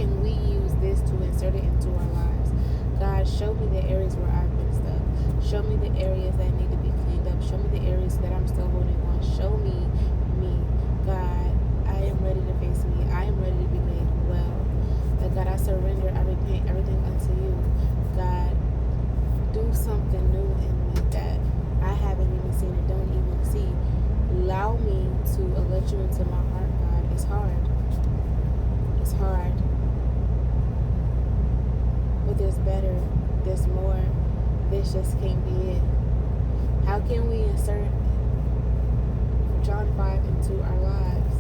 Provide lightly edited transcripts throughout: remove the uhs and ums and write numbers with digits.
can we use this to insert it into our lives? God, show me the areas where I've been stuck. Show me the areas that need to be cleaned up. Show me the areas that I'm still holding on. Show me me. God, I am ready to face me. I am ready to be made well. God, I surrender, I repent everything unto you. God, do something new in me that I haven't even seen and don't even see. Allow me to let you into my heart, God. It's hard. It's hard. But there's better. There's more. This just can't be it. How can we insert John 5 into our lives?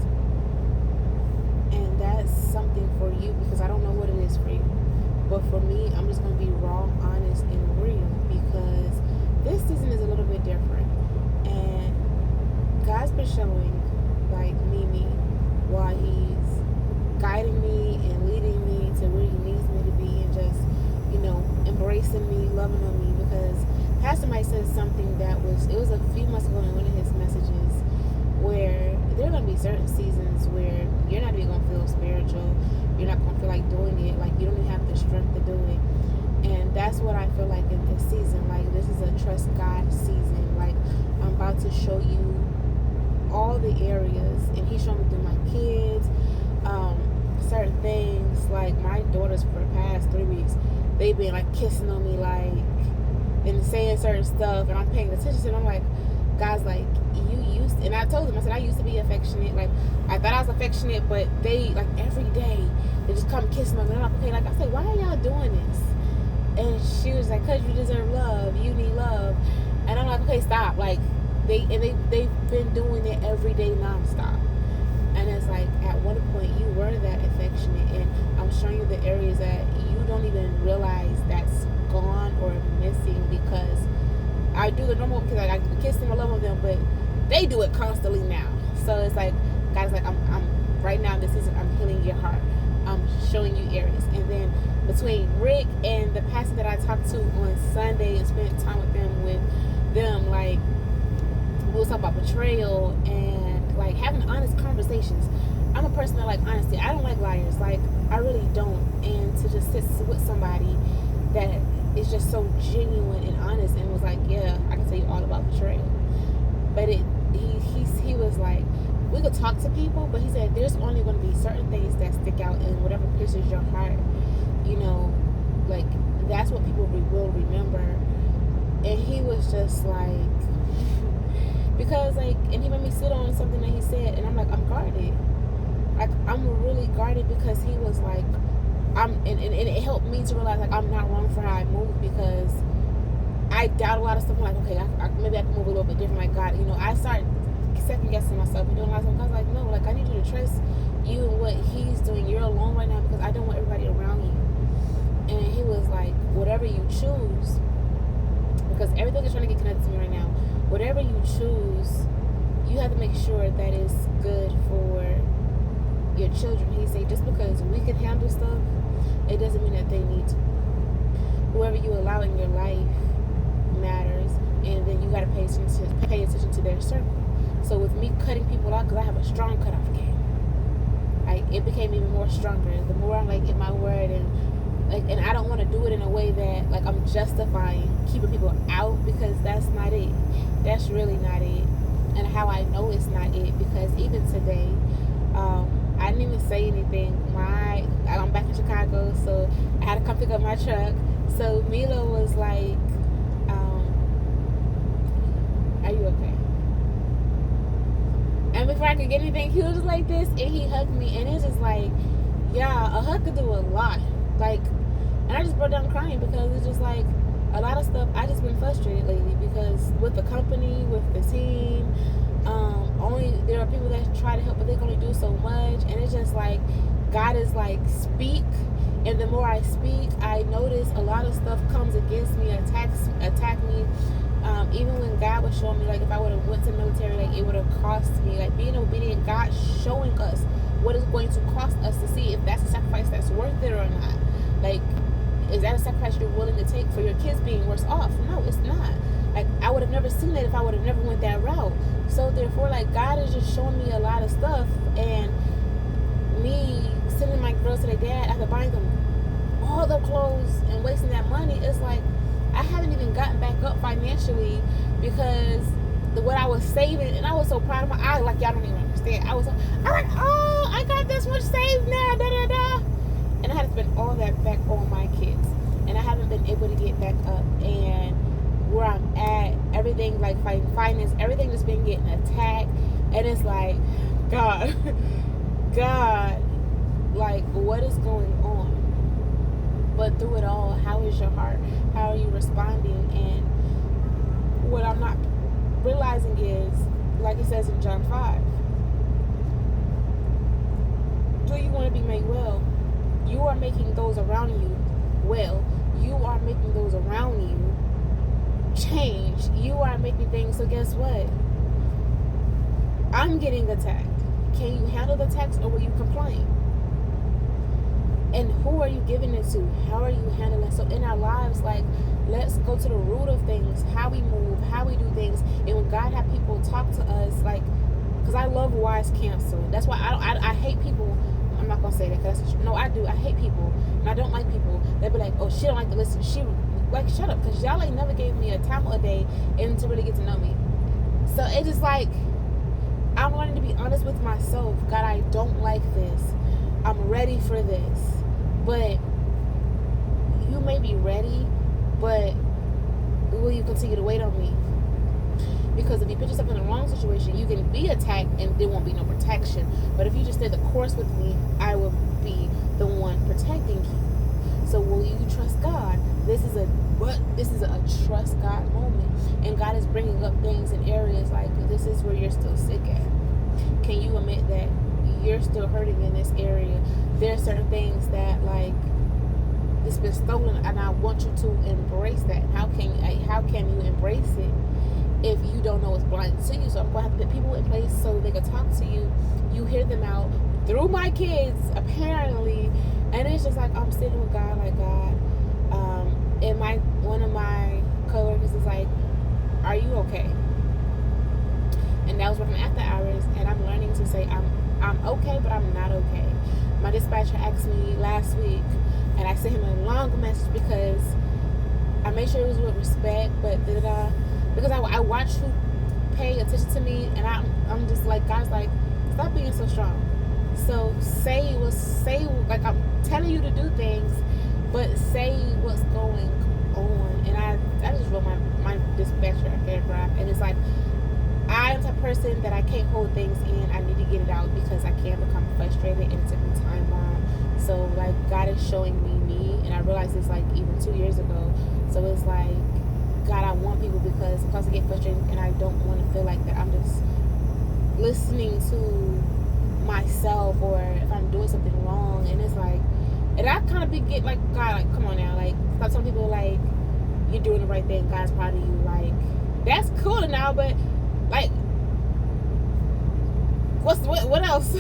And that's something for you, because I don't know what it is for you. But for me, I'm just going to be raw, honest, and real, because this season is a little bit different. And God's been showing, like, me why he's guiding me and leading me to where he needs me to be, and just, embracing me, loving on me. Because Pastor Mike said something that was a few months ago in one of his messages, where there are going to be certain seasons where you're not even going to feel spiritual. You're not going to feel like doing it. Like, you don't even have the strength to do it. And that's what I feel like in this season. Like, this is a trust God season. Like, I'm about to show you all the areas. And he's showing me through my kids, certain things. Like, my daughters for the past 3 weeks, they've been, like, kissing on me, like, and saying certain stuff. And I'm paying attention. And I'm like, God's like, and I told them, I said, I used to be affectionate. Like, I thought I was affectionate, but they, like, every day, they just come kissing me. And I'm like, okay, like, I said, why are y'all doing this? And she was like, because you deserve love. You need love. And I'm like, okay, stop. Like, they've been doing it every day nonstop. And it's like, at one point, you were that affectionate. And I'm showing you the areas that you don't even realize that's gone or missing, because I do the normal, because I kiss them, I love them, but they do it constantly now. So it's like, God's like, I'm right now in this season, I'm healing your heart. I'm showing you areas. And then between Rick and the pastor that I talked to on Sunday and spent time with them, like, we'll talk about betrayal and, like, having honest conversations. I'm a person that like honesty. I don't like liars. Like, I really don't. And to just sit with somebody that is just so genuine and honest and was like, yeah, I can tell you all about betrayal. But he was like, we could talk to people, but he said there's only going to be certain things that stick out, and whatever pierces your heart, like, that's what people will remember. And he was just like, because, like, and he made me sit on something that he said, and I'm like, I'm guarded. Like, I'm really guarded, because he was like, and it helped me to realize, like, I'm not wrong for how I move, because I doubt a lot of stuff. I'm like, okay, maybe I can move a little bit different. Like, God, I start second guessing myself and doing a lot of stuff. I was like, no, like, I need you to trust you and what he's doing. You're alone right now, because I don't want everybody around you. And he was like, whatever you choose, because everything is trying to get connected to me right now. Whatever you choose, you have to make sure that it's good for your children. He said, just because we can handle stuff, it doesn't mean that they need to. Whoever you allow in your life matters, and then you got to pay attention to their circle. So with me cutting people out, because I have a strong cutoff game, it became even more stronger. The more I'm, like, in my word, and I don't want to do it in a way that, like, I'm justifying keeping people out, because that's not it. That's really not it. And how I know it's not it, because even today, I didn't even say anything. I'm back in Chicago, so I had to come pick up my truck. So Milo was like, are you okay? And before I could get anything, he was just like this, and he hugged me, and it's just like, yeah, a hug could do a lot. Like, and I just broke down crying, because it's just like, a lot of stuff, I just been frustrated lately, because with the company, with the team, there are people that try to help, but they can only do so much. And it's just like, God is like, speak. And the more I speak, I notice a lot of stuff comes against me, attack me. Even when God was showing me, like, if I would have went to the military, like, it would have cost me. Like, being obedient, God showing us what it's going to cost us, to see if that's a sacrifice that's worth it or not. Like, is that a sacrifice you're willing to take for your kids being worse off? No, it's not. Like, I would have never seen that if I would have never went that route. So therefore, like, God is just showing me a lot of stuff, and me sending my girls to their dad after buying them all the clothes and wasting that money. It's like I haven't even gotten back up financially because what I was saving, and I was so proud of my eyes. Like, y'all don't even understand. I'm like, oh, I got this much saved now, da da da. And I had to spend all that back on my kids, and I haven't been able to get back up. And where I'm at, everything like finance, everything has been getting attacked, and it's like, God, God, like, what is going on? But through it all, how is your heart? How are you responding? And what I'm not realizing is, like it says in John 5, do you want to be made well? You are making those around you well. You are making those around you change. You are making things. So guess what? I'm getting attacked. Can you handle the attacks, or will you complain? And who are you giving it to? How are you handling it? So in our lives, like, let's go to the root of things, how we move, how we do things. And when God have people talk to us, like, because I love wise counsel. That's why I hate people. I'm not going to say that because no, I do. I hate people. And I don't like people. They be like, oh, she don't like to listen. She, like, shut up. Because y'all ain't never gave me a time of day and to really get to know me. So it's just like, I'm learning to be honest with myself. God, I don't like this. I'm ready for this. But you may be ready, but will you continue to wait on me? Because if you put yourself in the wrong situation, you can be attacked and there won't be no protection. But if you just stay the course with me, I will be the one protecting you. So will you trust God? This is a trust God moment. And God is bringing up things in areas like, this is where you're still sick at. Can you admit that you're still hurting in this area? There are certain things that, like, it's been stolen, and I want you to embrace that. How can you embrace it if you don't know what's blind to you? So I'm going to have to put people in place so they can talk to you. You hear them out through my kids, apparently, and it's just like I'm sitting with God, like, God. And one of my coworkers is like, "Are you okay?" And that was working after hours, and I'm learning to say I'm okay, but I'm not okay. My dispatcher asked me last week, and I sent him a long message because I made sure it was with respect, but because I watched who pay attention to me, and I'm just like, God's like, stop being so strong. So say like, I'm telling you to do things, but say what's going on. And I just wrote my dispatcher a paragraph, and it's like, I'm the person that I can't hold things in. I need to get it out because I can become frustrated, and it took me time long. So, like, God is showing me, and I realized this, like, even 2 years ago. So it's like, God, I want people because sometimes I get frustrated, and I don't want to feel like that I'm just listening to myself, or if I'm doing something wrong. And it's like, and I kind of get like, God, like, come on now, like, stop telling people, like, you're doing the right thing, God's proud of you. Like, that's cool now, but, like, what else?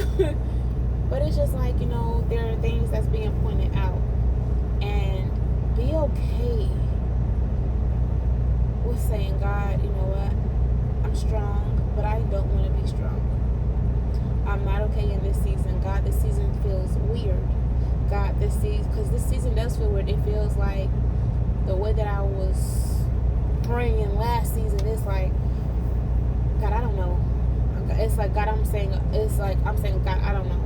But it's just like, you know, there are things that's being pointed out, and be okay with saying, God, you know what, I'm strong, but I don't want to be strong. I'm not okay in this season. God, this season feels weird. God, because this season does feel weird. It feels like the way that I was praying last season. It's like, God, I don't know. It's like, God, I'm saying, God, I don't know.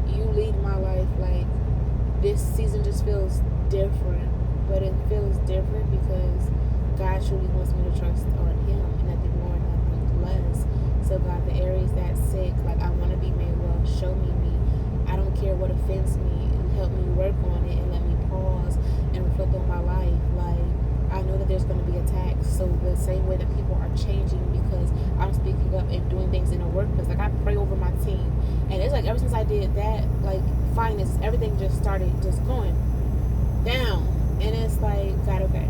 You lead my life. Like, this season just feels different, but it feels different because God truly wants me to trust on Him, and nothing more, nothing less. So God, the areas that's sick, like, I want to be made well. Show me. I don't care what offends me, and help me work on it, and let me pause and reflect on my life. Like, I know that there's going to be attacks. So the same way that people are changing because I'm speaking up and doing things in a workplace, like, I pray over my team, and it's like ever since I did that, like, finances, everything just started just going down, and it's like, God, okay,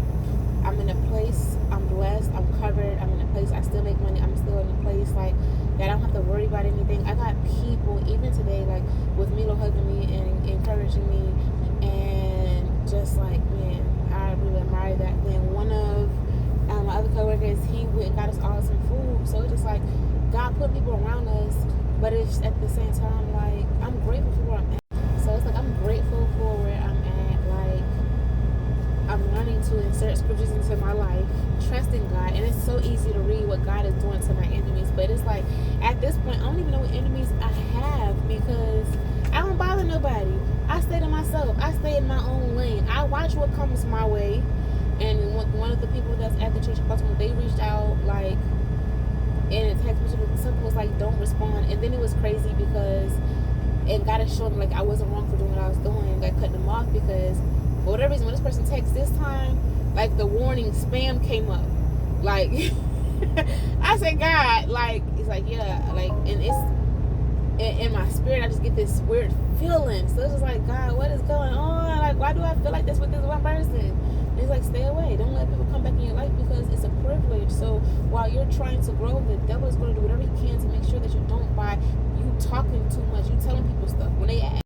I'm in a place, I'm blessed, I'm covered, I'm in a place, I still make money, I'm still in a place, like, that I don't have to worry about anything. I got people, even today, like, with Milo hugging me and encouraging me, and just like, man, I really admire that. Then one of my other coworkers, he went and got us all some food. So it's just like, God put people around us, but it's at the same time, like, I'm grateful for where I'm at. So it's like, I'm grateful insert scriptures into my life, trusting God. And it's so easy to read what God is doing to my enemies. But it's like, at this point, I don't even know what enemies I have, because I don't bother nobody. I stay to myself. I stay in my own lane. I watch what comes my way. And one of the people that's at the church in Baltimore, they reached out, like, in a text message, something was like, don't respond. And then it was crazy because, and God is showing me, like, I wasn't wrong for doing what I was doing. I cut them off because, for whatever reason, when this person texts this time, like, the warning spam came up. Like, I said, God, like, it's like, yeah, like, and it's, in my spirit, I just get this weird feeling. So it's just like, God, what is going on? Like, why do I feel like this with this one person? And it's like, stay away. Don't let people come back in your life, because it's a privilege. So while you're trying to grow, the devil is going to do whatever he can to make sure that you don't, by you talking too much, you telling people stuff. When they